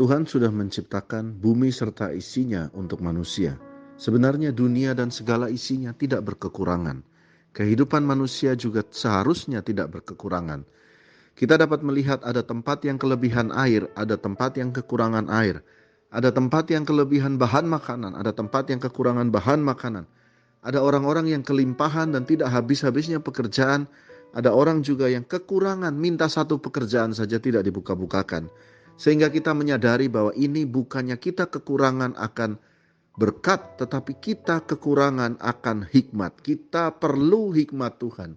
Tuhan sudah menciptakan bumi serta isinya untuk manusia. Sebenarnya dunia dan segala isinya tidak berkekurangan. Kehidupan manusia juga seharusnya tidak berkekurangan. Kita dapat melihat ada tempat yang kelebihan air, ada tempat yang kekurangan air. Ada tempat yang kelebihan bahan makanan, ada tempat yang kekurangan bahan makanan. Ada orang-orang yang kelimpahan dan tidak habis-habisnya pekerjaan. Ada orang juga yang kekurangan, minta satu pekerjaan saja tidak dibuka-bukakan. Sehingga kita menyadari bahwa ini bukannya kita kekurangan akan berkat, tetapi kita kekurangan akan hikmat. Kita perlu hikmat Tuhan.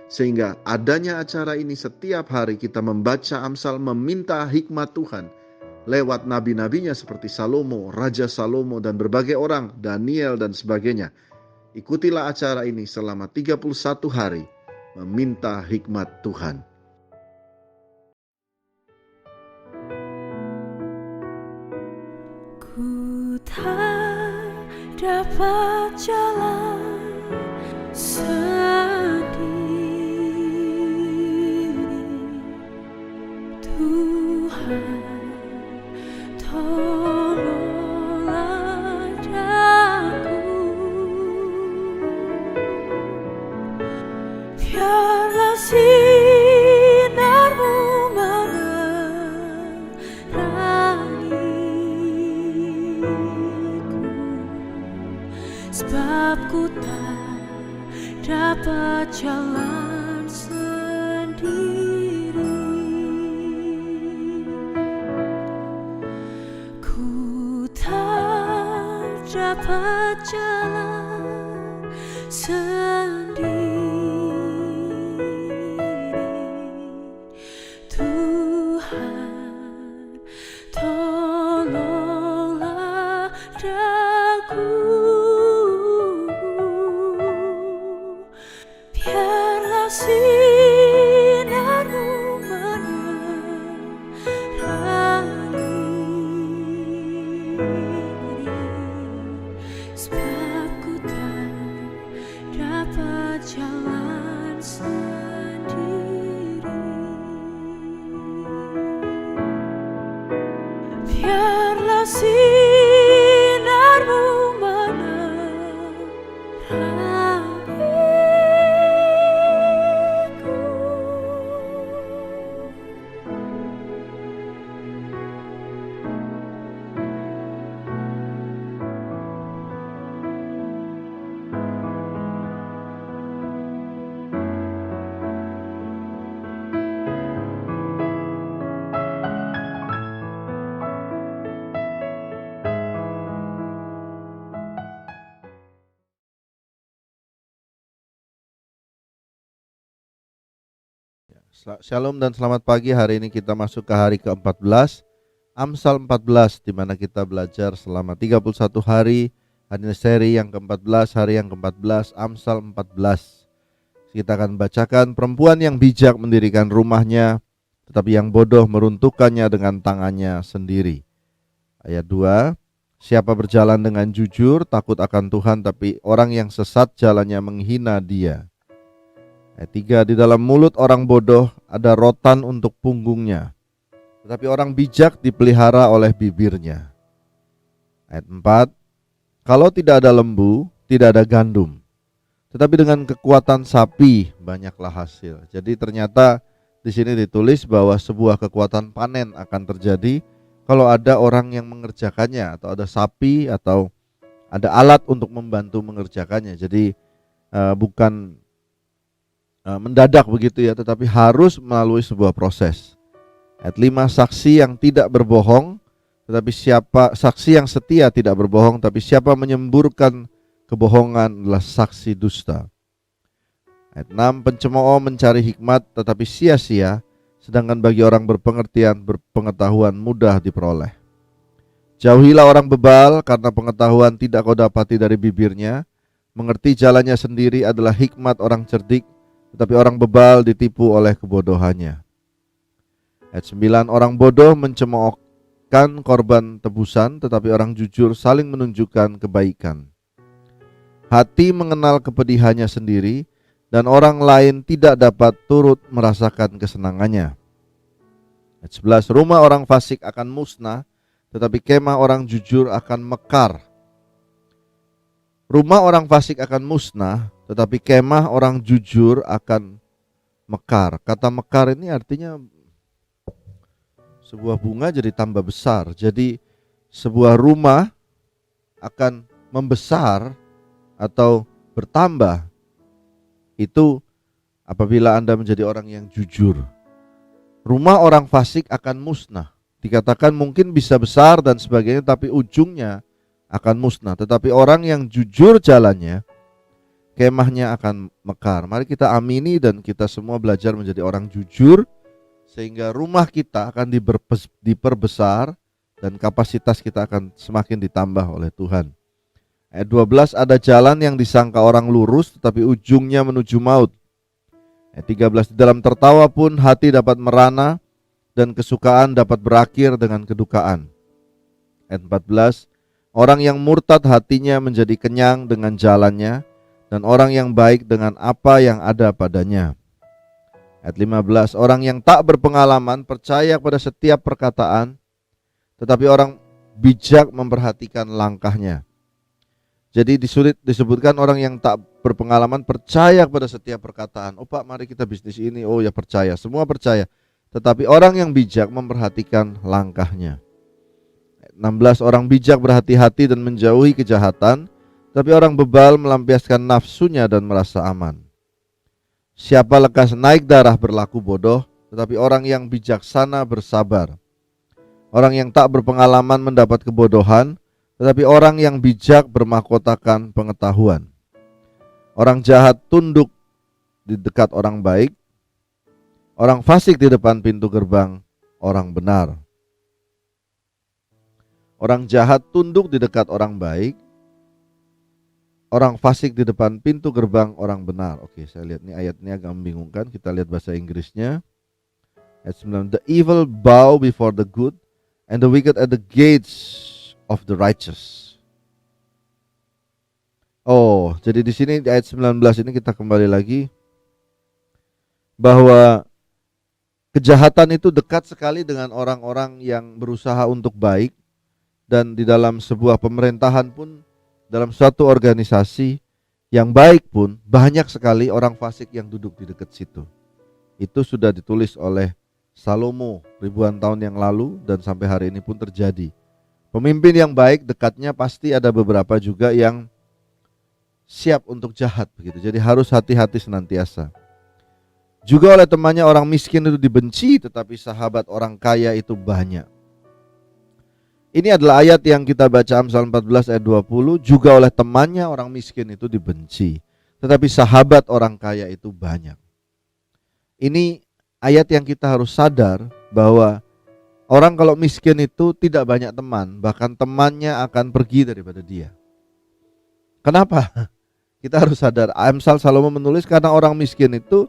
Sehingga adanya acara ini setiap hari kita membaca Amsal, meminta hikmat Tuhan lewat nabi-nabinya seperti Salomo, Raja Salomo dan berbagai orang, Daniel dan sebagainya. Ikutilah acara ini selama 31 hari, meminta hikmat Tuhan. Ku tak dapat jalan sendiri, Tuhan tolonglah aku, biarlah sinarmu sebab ku tak dapat jalan sendiri. Ku tak dapat jalan sendiri. Tuhan, tolonglah aku. Biarlah sinarmu menerangi, sebab ku tak dapat jalan sendiri. Biarlah sinarmu Shalom dan selamat pagi. Hari ini kita masuk ke hari ke-14 Amsal 14, di mana kita belajar selama 31 hari. Hari ini seri yang ke-14, hari yang ke-14 Amsal 14. Kita akan bacakan, perempuan yang bijak mendirikan rumahnya, tetapi yang bodoh meruntuhkannya dengan tangannya sendiri. Ayat 2, siapa berjalan dengan jujur takut akan Tuhan, tapi orang yang sesat jalannya menghina Dia. Ayat 3, di dalam mulut orang bodoh ada rotan untuk punggungnya, tetapi orang bijak dipelihara oleh bibirnya. Ayat 4, kalau tidak ada lembu, tidak ada gandum, tetapi dengan kekuatan sapi banyaklah hasil. Jadi ternyata di sini ditulis bahwa sebuah kekuatan panen akan terjadi kalau ada orang yang mengerjakannya, atau ada sapi, atau ada alat untuk membantu mengerjakannya. Jadi bukan mendadak begitu ya, tetapi harus melalui sebuah proses. Ayat 5, saksi yang tidak berbohong, tetapi saksi yang setia tidak berbohong, tapi siapa menyemburkan kebohongan adalah saksi dusta. Ayat 6, pencemooh mencari hikmat tetapi sia-sia, sedangkan bagi orang berpengertian berpengetahuan mudah diperoleh. Jauhilah orang bebal, karena pengetahuan tidak kau dapati dari bibirnya. Mengerti jalannya sendiri adalah hikmat orang cerdik, tetapi orang bebal ditipu oleh kebodohannya. Ayat 9, orang bodoh mencemoohkan korban tebusan, tetapi orang jujur saling menunjukkan kebaikan. Hati mengenal kepedihannya sendiri, dan orang lain tidak dapat turut merasakan kesenangannya. Ayat 11, rumah orang fasik akan musnah, tetapi kemah orang jujur akan mekar. Rumah orang fasik akan musnah, tetapi kemah orang jujur akan mekar. Kata mekar ini artinya sebuah bunga jadi tambah besar. Jadi sebuah rumah akan membesar atau bertambah itu apabila Anda menjadi orang yang jujur. Rumah orang fasik akan musnah. Dikatakan mungkin bisa besar dan sebagainya, tapi ujungnya akan musnah. Tetapi orang yang jujur jalannya, kemahnya akan mekar. Mari kita amini dan kita semua belajar menjadi orang jujur, sehingga rumah kita akan diperbesar dan kapasitas kita akan semakin ditambah oleh Tuhan. Ayat 12, ada jalan yang disangka orang lurus tetapi ujungnya menuju maut. Ayat 13, di dalam tertawa pun hati dapat merana dan kesukaan dapat berakhir dengan kedukaan. Ayat 14, orang yang murtad hatinya menjadi kenyang dengan jalannya, dan orang yang baik dengan apa yang ada padanya. Ayat 15, orang yang tak berpengalaman percaya pada setiap perkataan, tetapi orang bijak memperhatikan langkahnya. Jadi disebutkan orang yang tak berpengalaman percaya pada setiap perkataan. Oh Pak, mari kita bisnis ini. Oh ya percaya, semua percaya. Tetapi orang yang bijak memperhatikan langkahnya. 16, orang bijak berhati-hati dan menjauhi kejahatan, tapi orang bebal melampiaskan nafsunya dan merasa aman. Siapa lekas naik darah berlaku bodoh, tetapi orang yang bijaksana bersabar. Orang yang tak berpengalaman mendapat kebodohan, tetapi orang yang bijak bermahkotakan pengetahuan. Orang jahat tunduk di dekat orang baik, orang fasik di depan pintu gerbang orang benar. Orang jahat tunduk di dekat orang baik, orang fasik di depan pintu gerbang orang benar. Oke, saya lihat nih ayat ini agak membingungkan. Kita lihat bahasa Inggrisnya. Ayat 9, the evil bow before the good, and the wicked at the gates of the righteous. Oh, jadi di sini di ayat 19 ini kita kembali lagi bahwa kejahatan itu dekat sekali dengan orang-orang yang berusaha untuk baik, dan di dalam sebuah pemerintahan pun, dalam suatu organisasi yang baik pun banyak sekali orang fasik yang duduk di dekat situ. Itu sudah ditulis oleh Salomo ribuan tahun yang lalu dan sampai hari ini pun terjadi. Pemimpin yang baik dekatnya pasti ada beberapa juga yang siap untuk jahat begitu. Jadi harus hati-hati senantiasa. Juga oleh temannya orang miskin itu dibenci, tetapi sahabat orang kaya itu banyak. Ini adalah ayat yang kita baca Amsal 14 ayat 20. Juga oleh temannya orang miskin itu dibenci, tetapi sahabat orang kaya itu banyak. Ini ayat yang kita harus sadar bahwa orang kalau miskin itu tidak banyak teman, bahkan temannya akan pergi daripada dia. Kenapa? Kita harus sadar. Amsal Salomo menulis karena orang miskin itu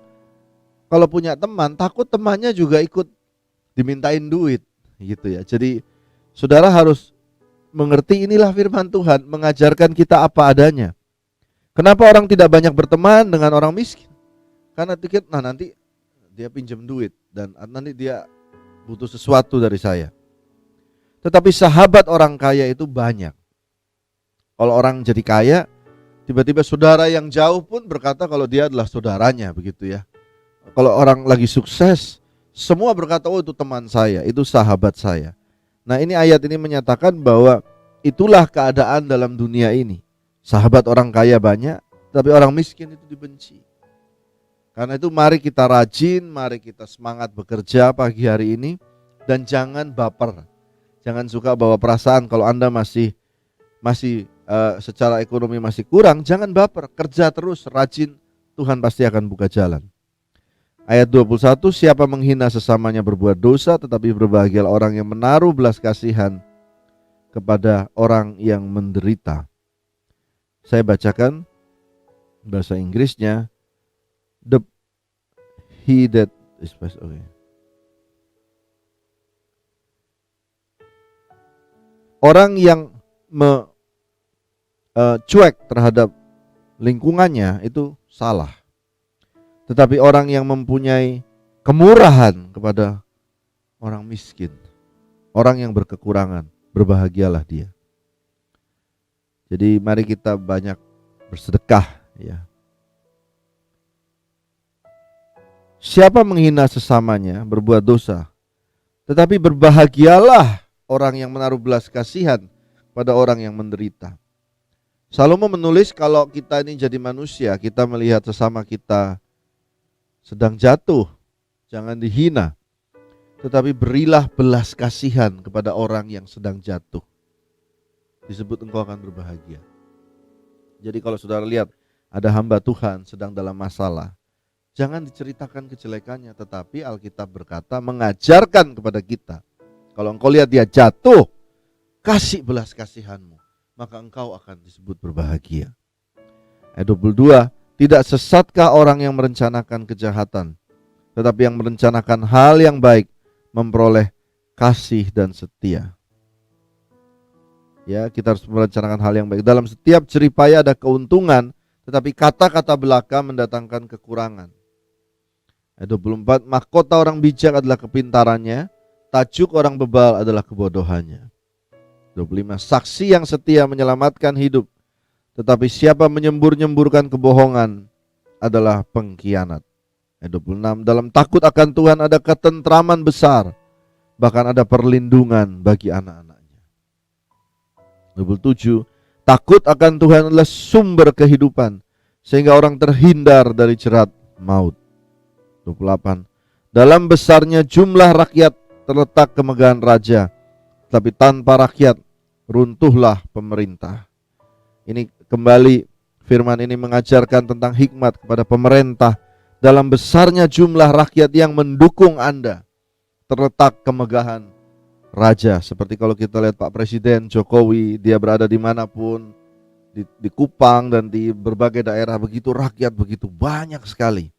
kalau punya teman, takut temannya juga ikut dimintain duit gitu ya. Jadi saudara harus mengerti, inilah firman Tuhan mengajarkan kita apa adanya. Kenapa orang tidak banyak berteman dengan orang miskin? Karena dikit, nanti dia pinjam duit dan nanti dia butuh sesuatu dari saya. Tetapi sahabat orang kaya itu banyak. Kalau orang jadi kaya, tiba-tiba saudara yang jauh pun berkata kalau dia adalah saudaranya begitu ya. Kalau orang lagi sukses, semua berkata oh itu teman saya, itu sahabat saya. Nah ini ayat ini menyatakan bahwa itulah keadaan dalam dunia ini. Sahabat orang kaya banyak, tapi orang miskin itu dibenci. Karena itu mari kita rajin, mari kita semangat bekerja pagi hari ini. Dan jangan baper, jangan suka bawa perasaan. Kalau Anda masih secara ekonomi masih kurang, jangan baper, kerja terus, rajin, Tuhan pasti akan buka jalan. Ayat 21, siapa menghina sesamanya berbuat dosa, tetapi berbahagialah orang yang menaruh belas kasihan kepada orang yang menderita. Saya bacakan bahasa Inggrisnya. He that is okay. Orang yang cuek terhadap lingkungannya itu salah. Tetapi orang yang mempunyai kemurahan kepada orang miskin, orang yang berkekurangan, berbahagialah dia. Jadi mari kita banyak bersedekah ya. Siapa menghina sesamanya berbuat dosa, tetapi berbahagialah orang yang menaruh belas kasihan pada orang yang menderita. Salomo menulis kalau kita ini jadi manusia, kita melihat sesama kita sedang jatuh, jangan dihina, tetapi berilah belas kasihan kepada orang yang sedang jatuh. Disebut engkau akan berbahagia. Jadi kalau saudara lihat ada hamba Tuhan sedang dalam masalah, jangan diceritakan kejelekannya, tetapi Alkitab berkata mengajarkan kepada kita. Kalau engkau lihat dia jatuh, kasih belas kasihanmu, maka engkau akan disebut berbahagia. Ayat 22, tidak sesatkah orang yang merencanakan kejahatan, tetapi yang merencanakan hal yang baik memperoleh kasih dan setia. Ya, kita harus merencanakan hal yang baik. Dalam setiap jeripaya ada keuntungan, tetapi kata-kata belaka mendatangkan kekurangan. Ayat 24, mahkota orang bijak adalah kepintarannya, tajuk orang bebal adalah kebodohannya. 25, saksi yang setia menyelamatkan hidup, tetapi siapa menyembur-nyemburkan kebohongan adalah pengkhianat. Ayat 26, dalam takut akan Tuhan ada ketentraman besar, bahkan ada perlindungan bagi anak-anaknya. 27, takut akan Tuhan adalah sumber kehidupan, sehingga orang terhindar dari jerat maut. 28, dalam besarnya jumlah rakyat terletak kemegahan raja, tapi tanpa rakyat runtuhlah pemerintah. Ini kembali firman ini mengajarkan tentang hikmat kepada pemerintah. Dalam besarnya jumlah rakyat yang mendukung Anda, terletak kemegahan raja. Seperti kalau kita lihat Pak Presiden Jokowi, dia berada dimanapun, di Kupang dan di berbagai daerah, begitu rakyat begitu banyak sekali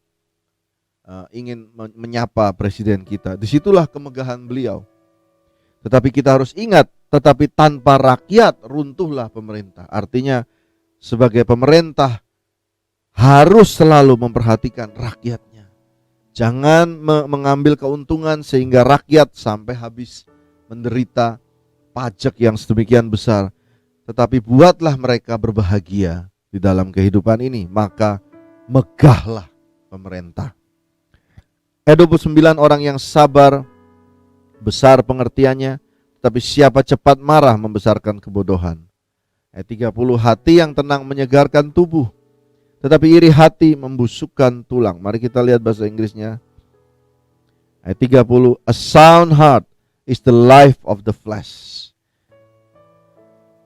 ingin menyapa presiden kita. Disitulah kemegahan beliau. Tetapi kita harus ingat, tetapi tanpa rakyat runtuhlah pemerintah. Artinya sebagai pemerintah harus selalu memperhatikan rakyatnya. Jangan mengambil keuntungan sehingga rakyat sampai habis menderita pajak yang sedemikian besar. Tetapi buatlah mereka berbahagia di dalam kehidupan ini, maka megahlah pemerintah. Ayat 29, orang yang sabar besar pengertiannya, tapi siapa cepat marah membesarkan kebodohan. Ayat 30, hati yang tenang menyegarkan tubuh, tetapi iri hati membusukkan tulang. Mari kita lihat bahasa Inggrisnya. Ayat 30, a sound heart is the life of the flesh,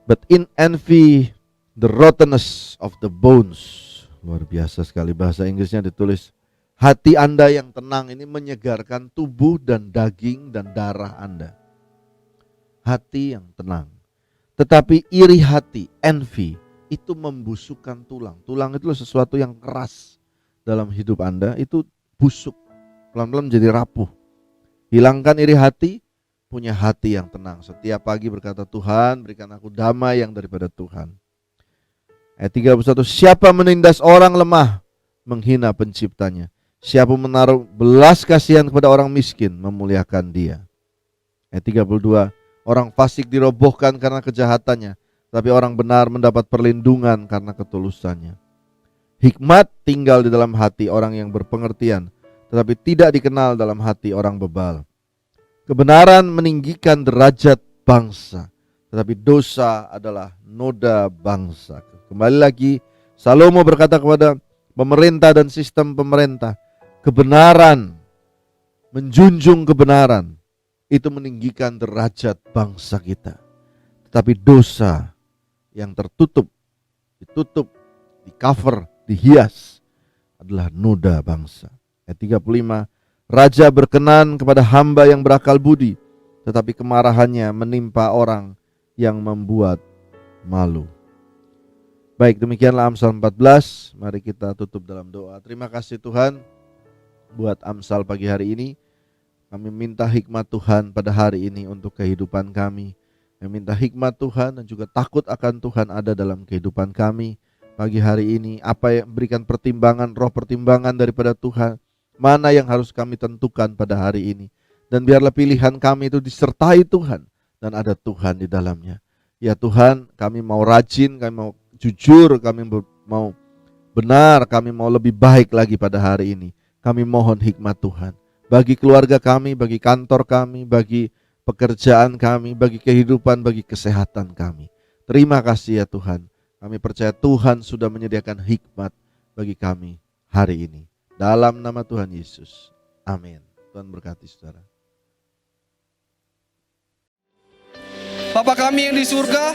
but in envy the rottenness of the bones. Luar biasa sekali bahasa Inggrisnya ditulis. Hati Anda yang tenang ini menyegarkan tubuh dan daging dan darah Anda. Hati yang tenang. Tetapi iri hati, envy, itu membusukkan tulang. Tulang itu sesuatu yang keras dalam hidup Anda, itu busuk, pelan-pelan menjadi rapuh. Hilangkan iri hati, punya hati yang tenang. Setiap pagi berkata, Tuhan berikan aku damai yang daripada Tuhan. Ayat 31, siapa menindas orang lemah, menghina penciptanya. Siapa menaruh belas kasihan kepada orang miskin, memuliakan dia. Ayat 32, orang fasik dirobohkan karena kejahatannya, tapi orang benar mendapat perlindungan karena ketulusannya. Hikmat tinggal di dalam hati orang yang berpengertian, tetapi tidak dikenal dalam hati orang bebal. Kebenaran meninggikan derajat bangsa, tetapi dosa adalah noda bangsa. Kembali lagi, Salomo berkata kepada pemerintah dan sistem pemerintah, kebenaran, menjunjung kebenaran, itu meninggikan derajat bangsa kita. Tetapi dosa yang tertutup, ditutup, di cover, dihias, adalah noda bangsa. Ayat 35, raja berkenan kepada hamba yang berakal budi, tetapi kemarahannya menimpa orang yang membuat malu. Baik, demikianlah Amsal 14. Mari kita tutup dalam doa. Terima kasih Tuhan buat Amsal pagi hari ini. Kami minta hikmat Tuhan pada hari ini untuk kehidupan kami. Kami minta hikmat Tuhan dan juga takut akan Tuhan ada dalam kehidupan kami pagi hari ini. Apa yang berikan pertimbangan, roh pertimbangan daripada Tuhan, mana yang harus kami tentukan pada hari ini. Dan biarlah pilihan kami itu disertai Tuhan dan ada Tuhan di dalamnya. Ya Tuhan, kami mau rajin, kami mau jujur, kami mau benar, kami mau lebih baik lagi pada hari ini. Kami mohon hikmat Tuhan bagi keluarga kami, bagi kantor kami, bagi pekerjaan kami, bagi kehidupan, bagi kesehatan kami. Terima kasih ya Tuhan. Kami percaya Tuhan sudah menyediakan hikmat bagi kami hari ini. Dalam nama Tuhan Yesus. Amin. Tuhan berkati saudara. Bapa kami yang di surga,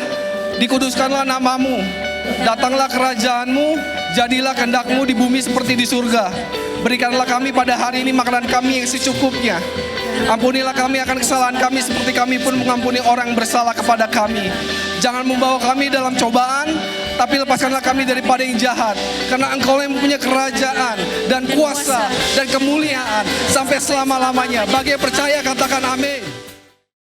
dikuduskanlah namamu. Datanglah kerajaanmu, jadilah kehendakmu di bumi seperti di surga. Berikanlah kami pada hari ini makanan kami yang secukupnya. Ampunilah kami akan kesalahan kami seperti kami pun mengampuni orang yang bersalah kepada kami. Jangan membawa kami dalam cobaan, tapi lepaskanlah kami daripada yang jahat. Karena Engkau yang mempunyai kerajaan dan kuasa dan kemuliaan sampai selama-lamanya. Bagi yang percaya katakan amin.